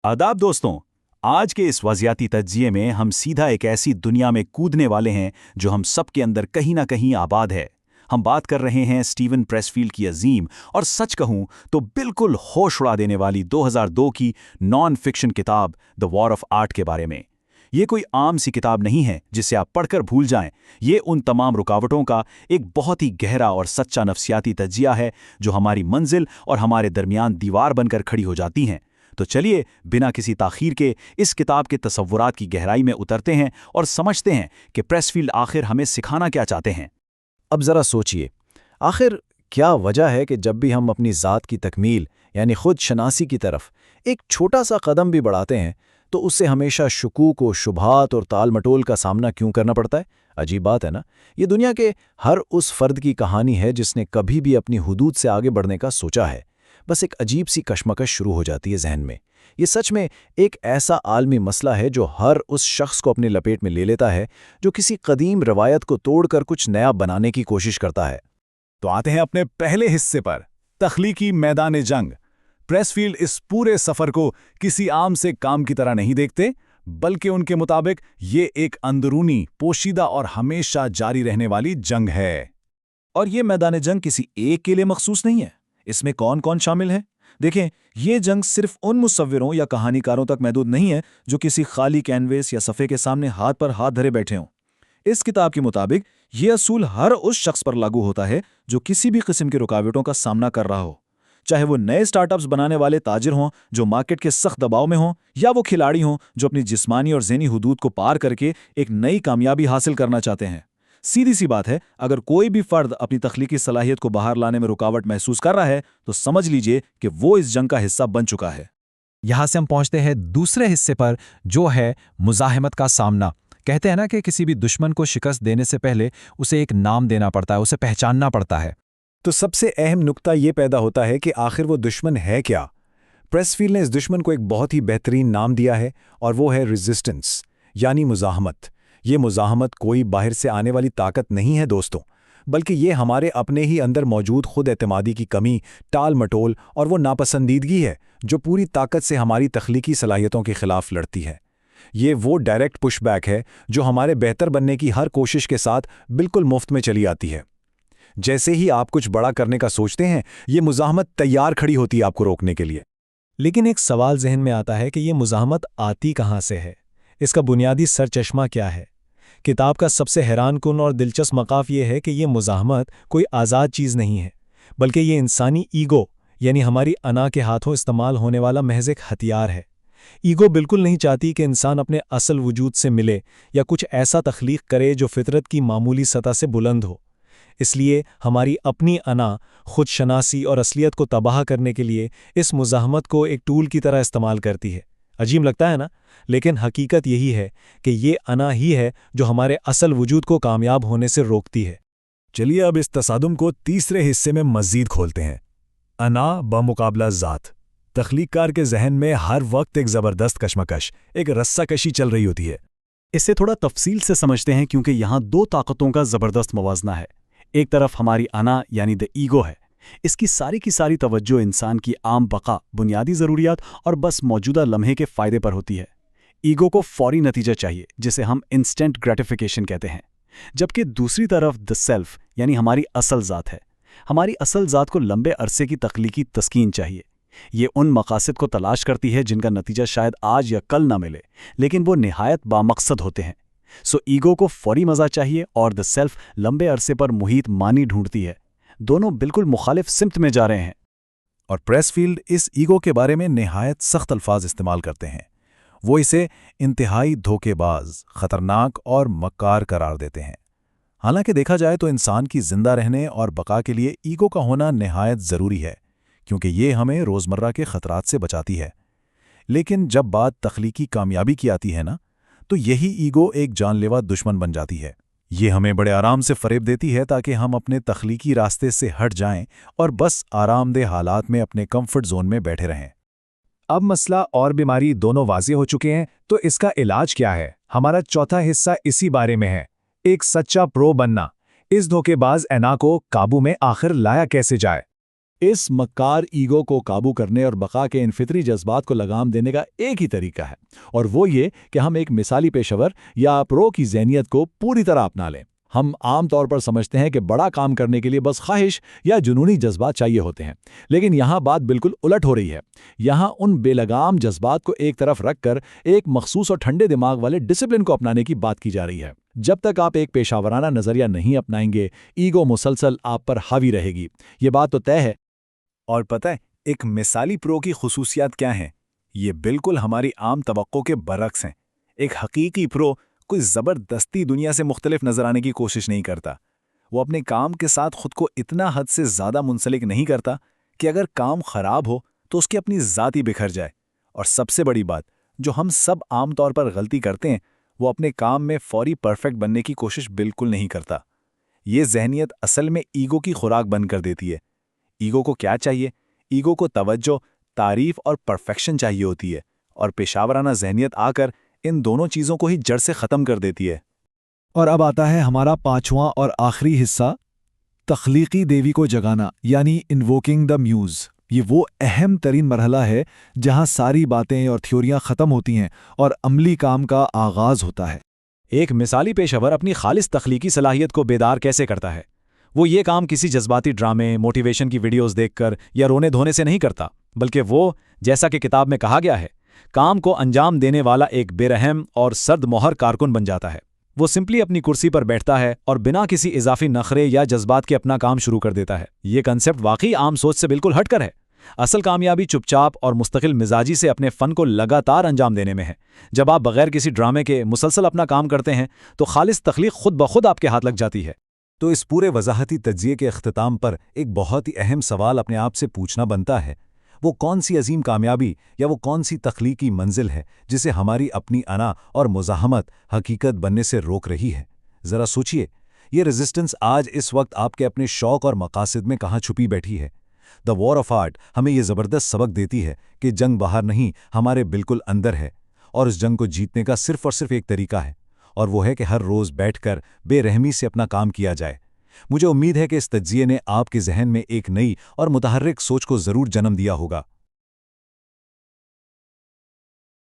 आदाब दोस्तों। आज के इस वज़ियाती तज्ज़िये में हम सीधा एक ऐसी दुनिया में कूदने वाले हैं जो हम सब के अंदर कहीं ना कहीं आबाद है। हम बात कर रहे हैं स्टीवन प्रेसफील्ड की अजीम और सच कहूं तो बिल्कुल होश उड़ा देने वाली 2002 की नॉन फिक्शन किताब द वॉर ऑफ आर्ट के बारे में। ये कोई आम सी किताब नहीं है जिसे आप पढ़कर भूल जाएं। ये उन तमाम रुकावटों का एक बहुत ही गहरा और सच्चा नफ्सियाती तज्ज़िया है जो हमारी मंजिल और हमारे दरमियान दीवार बनकर खड़ी हो जाती हैं। तो चलिए बिना किसी ताख़ीर के इस किताब के तसव्वुरात की गहराई में उतरते हैं और समझते हैं कि प्रेसफील्ड आखिर हमें सिखाना क्या चाहते हैं। अब ज़रा सोचिए, आखिर क्या वजह है कि जब भी हम अपनी ज़ात की तकमील यानी खुद शनासी की तरफ एक छोटा सा कदम भी बढ़ाते हैं तो उससे हमेशा शकूक व शुबहात और ताल मटोल का सामना क्यों करना पड़ता है? अजीब बात है ना। ये दुनिया के हर उस फ़र्द की कहानी है जिसने कभी भी अपनी हुदूद से आगे बढ़ने का सोचा है। बस एक अजीब सी कशमकश शुरू हो जाती है जहन में। ये सच में एक ऐसा आलमी मसला है जो हर उस शख्स को अपने लपेट में ले लेता है जो किसी कदीम रवायत को तोड़कर कुछ नया बनाने की कोशिश करता है। तो आते हैं अपने पहले हिस्से पर, तख्लीकी मैदान जंग। प्रेसफील्ड इस पूरे सफ़र को किसी आम से काम की तरह नहीं देखते, बल्कि उनके मुताबिक ये एक अंदरूनी, पोशीदा और हमेशा जारी रहने वाली जंग है। और ये मैदान जंग किसी एक के लिए मखसूस नहीं है। इसमें कौन कौन शामिल है? देखें, ये जंग सिर्फ उन मुसव्विरों या कहानीकारों तक महदूद नहीं है जो किसी खाली कैनवेस या सफ़े के सामने हाथ पर हाथ धरे बैठे हों। इस किताब के मुताबिक ये असूल हर उस शख्स पर लागू होता है जो किसी भी किस्म की रुकावटों का सामना कर रहा हो, चाहे वो नए स्टार्टअप्स बनाने वाले ताजिर हों जो मार्केट के सख्त दबाव में हों, या वो खिलाड़ी हों जो अपनी जिस्मानी और ज़हनी हुदूद को पार करके एक नई कामयाबी हासिल करना चाहते हैं। सीधी सी बात है, अगर कोई भी फर्द अपनी तख्लीकी सलाहियत को बाहर लाने में रुकावट महसूस कर रहा है तो समझ लीजिए कि वो इस जंग का हिस्सा बन चुका है। यहां से हम पहुंचते हैं दूसरे हिस्से पर, जो है मुज़ाहमत का सामना। कहते हैं ना कि किसी भी दुश्मन को शिकस्त देने से पहले उसे एक नाम देना पड़ता है, उसे पहचानना पड़ता है। तो सबसे अहम नुक्ता ये पैदा होता है कि आखिर वो दुश्मन है क्या। प्रेसफील्ड ने इस दुश्मन को एक बहुत ही बेहतरीन नाम दिया है और वो है रेजिस्टेंस, यानी मुज़ाहमत। ये मुज़ाहमत कोई बाहर से आने वाली ताकत नहीं है दोस्तों, बल्कि ये हमारे अपने ही अंदर मौजूद खुद एतमादी की कमी, टाल मटोल और वो नापसंदीदगी है जो पूरी ताकत से हमारी तख्लीकी सलाहियतों के खिलाफ लड़ती है। ये वो डायरेक्ट पुशबैक है जो हमारे बेहतर बनने की हर कोशिश के साथ बिल्कुल मुफ्त में चली आती है। जैसे ही आप कुछ बड़ा करने का सोचते हैं, ये मुज़ाहमत तैयार खड़ी होती है आपको रोकने के लिए। लेकिन एक सवाल जहन में आता है कि ये मुज़ाहमत आती कहाँ से है? इसका बुनियादी सरचश्मा क्या है? किताब का सबसे हैरानकुन और दिलचस्प मकाफ ये है कि ये मुज़ाहमत कोई आज़ाद चीज़ नहीं है, बल्कि ये इंसानी ईगो यानी हमारी अना के हाथों इस्तेमाल होने वाला महज एक हथियार है। ईगो बिल्कुल नहीं चाहती कि इंसान अपने असल वजूद से मिले या कुछ ऐसा तख्लीक करे जो फितरत की मामूली सतह से बुलंद हो। इसलिए हमारी अपनी अना, खुद शनासी और असलियत को तबाह करने के लिए इस मुज़ाहमत को एक टूल की तरह इस्तेमाल करती है। अजीब लगता है ना, लेकिन हकीकत यही है कि ये अना ही है जो हमारे असल वजूद को कामयाब होने से रोकती है। चलिए अब इस तसादुम को तीसरे हिस्से में मज़ीद खोलते हैं। अना बमुकाबला ज़ात। तख्लीककार के जहन में हर वक्त एक ज़बरदस्त कशमकश, एक रस्साकशी चल रही होती है। इसे थोड़ा तफसील से समझते हैं क्योंकि यहाँ दो ताकतों का ज़बरदस्त मवाजना है। एक तरफ हमारी अना यानी द ईगो है। इसकी सारी की सारी तवज्जो इंसान की आम बका, बुनियादी ज़रूरियात और बस मौजूदा लम्हे के फ़ायदे पर होती है। ईगो को फौरी नतीजा चाहिए, जिसे हम इंस्टेंट ग्रेटिफिकेशन कहते हैं। जबकि दूसरी तरफ द सेल्फ यानी हमारी असल ज़ात है। हमारी असल ज़ात को लंबे अरसे की तख्लीकी तस्कीन चाहिए। ये उन मकासद को तलाश करती है जिनका नतीजा शायद आज या कल ना मिले, लेकिन वो निहायत बामकसद होते हैं। सो ईगो को फौरी मज़ा चाहिए और द सेल्फ लंबे अरसे पर मुहीत मानी ढूंढती है। दोनों बिल्कुल मुखालिफ सिमत में जा रहे हैं। और प्रेसफील्ड इस ईगो के बारे में निहायत सख्त अल्फाज इस्तेमाल करते हैं। वो इसे इंतहाई धोखेबाज, ख़तरनाक और मक्कार करार देते हैं। हालांकि देखा जाए तो इंसान की जिंदा रहने और बका के लिए ईगो का होना निहायत ज़रूरी है, क्योंकि ये हमें रोज़मर्रा के ख़तरात से बचाती है। लेकिन जब बात तख्लीकी कामयाबी की आती है ना, तो यही ईगो एक जानलेवा दुश्मन बन जाती है। ये हमें बड़े आराम से फ़रेब देती है ताकि हम अपने तख्लीकी रास्ते से हट जाएं और बस आरामदेह हालात में अपने कंफर्ट जोन में बैठे रहें। अब मसला और बीमारी दोनों वाज़ेह हो चुके हैं, तो इसका इलाज क्या है? हमारा चौथा हिस्सा इसी बारे में है, एक सच्चा प्रो बनना। इस धोखेबाज अना को काबू में आखिर लाया कैसे जाए? اس مکار ایگو کو قابو کرنے اور بقا کے ان فطری جذبات کو لگام دینے کا ایک ہی طریقہ ہے، اور وہ یہ کہ ہم ایک مثالی پیشہ یا پرو کی ذہنیت کو پوری طرح اپنا لیں۔ ہم عام طور پر سمجھتے ہیں کہ بڑا کام کرنے کے لیے بس خواہش یا جنونی جذبات چاہیے ہوتے ہیں، لیکن یہاں بات بالکل الٹ ہو رہی ہے۔ یہاں ان بے لگام جذبات کو ایک طرف رکھ کر ایک مخصوص اور ٹھنڈے دماغ والے ڈسپلن کو اپنانے کی بات کی جا رہی ہے۔ جب تک آپ ایک پیشہ ورانہ نظریہ نہیں اپنائیں گے، ایگو مسلسل آپ پر حاوی رہے گی، یہ بات تو طے ہے۔ اور پتہ ہے ایک مثالی پرو کی خصوصیات کیا ہیں؟ یہ بالکل ہماری عام توقع کے برعکس ہیں۔ ایک حقیقی پرو کوئی زبردستی دنیا سے مختلف نظر آنے کی کوشش نہیں کرتا۔ وہ اپنے کام کے ساتھ خود کو اتنا حد سے زیادہ منسلک نہیں کرتا کہ اگر کام خراب ہو تو اس کی اپنی ذات ہی بکھر جائے۔ اور سب سے بڑی بات جو ہم سب عام طور پر غلطی کرتے ہیں، وہ اپنے کام میں فوری پرفیکٹ بننے کی کوشش بالکل نہیں کرتا۔ یہ ذہنیت اصل میں ایگو کی خوراک بند کر دیتی ہے۔ ایگو کو کیا چاہیے؟ ایگو کو توجہ، تعریف اور پرفیکشن چاہیے ہوتی ہے، اور پیشہ ورانہ ذہنیت آ کر ان دونوں چیزوں کو ہی جڑ سے ختم کر دیتی ہے۔ اور اب آتا ہے ہمارا پانچواں اور آخری حصہ، تخلیقی دیوی کو جگانا، یعنی انووکنگ دا میوز۔ یہ وہ اہم ترین مرحلہ ہے جہاں ساری باتیں اور تھیوریاں ختم ہوتی ہیں اور عملی کام کا آغاز ہوتا ہے۔ ایک مثالی پیشہ ور اپنی خالص تخلیقی صلاحیت کو بیدار کیسے کرتا ہے؟ وہ یہ کام کسی جذباتی ڈرامے، موٹیویشن کی ویڈیوز دیکھ کر یا رونے دھونے سے نہیں کرتا، بلکہ وہ، جیسا کہ کتاب میں کہا گیا ہے، کام کو انجام دینے والا ایک بے رحم اور سرد مہر کارکن بن جاتا ہے۔ وہ سمپلی اپنی کرسی پر بیٹھتا ہے اور بنا کسی اضافی نخرے یا جذبات کے اپنا کام شروع کر دیتا ہے۔ یہ کنسپٹ واقعی عام سوچ سے بالکل ہٹ کر ہے۔ اصل کامیابی چپ چاپ اور مستقل مزاجی سے اپنے فن کو لگاتار انجام دینے میں ہے۔ جب آپ بغیر کسی ڈرامے کے مسلسل اپنا کام کرتے ہیں تو خالص تخلیق خود بخود آپ کے ہاتھ لگ جاتی ہے۔ تو اس پورے وضاحتی تجزیے کے اختتام پر ایک بہت ہی اہم سوال اپنے آپ سے پوچھنا بنتا ہے، وہ کون سی عظیم کامیابی یا وہ کون سی تخلیقی منزل ہے جسے ہماری اپنی انا اور مزاحمت حقیقت بننے سے روک رہی ہے؟ ذرا سوچئے، یہ ریزسٹنس آج اس وقت آپ کے اپنے شوق اور مقاصد میں کہاں چھپی بیٹھی ہے؟ دا وار آف آرٹ ہمیں یہ زبردست سبق دیتی ہے کہ جنگ باہر نہیں، ہمارے بالکل اندر ہے، اور اس جنگ کو جیتنے کا صرف اور صرف ایک طریقہ ہے، اور وہ ہے کہ ہر روز بیٹھ کر بے رحمی سے اپنا کام کیا جائے۔ مجھے امید ہے کہ اس تجزیے نے آپ کے ذہن میں ایک نئی اور متحرک سوچ کو ضرور جنم دیا ہوگا۔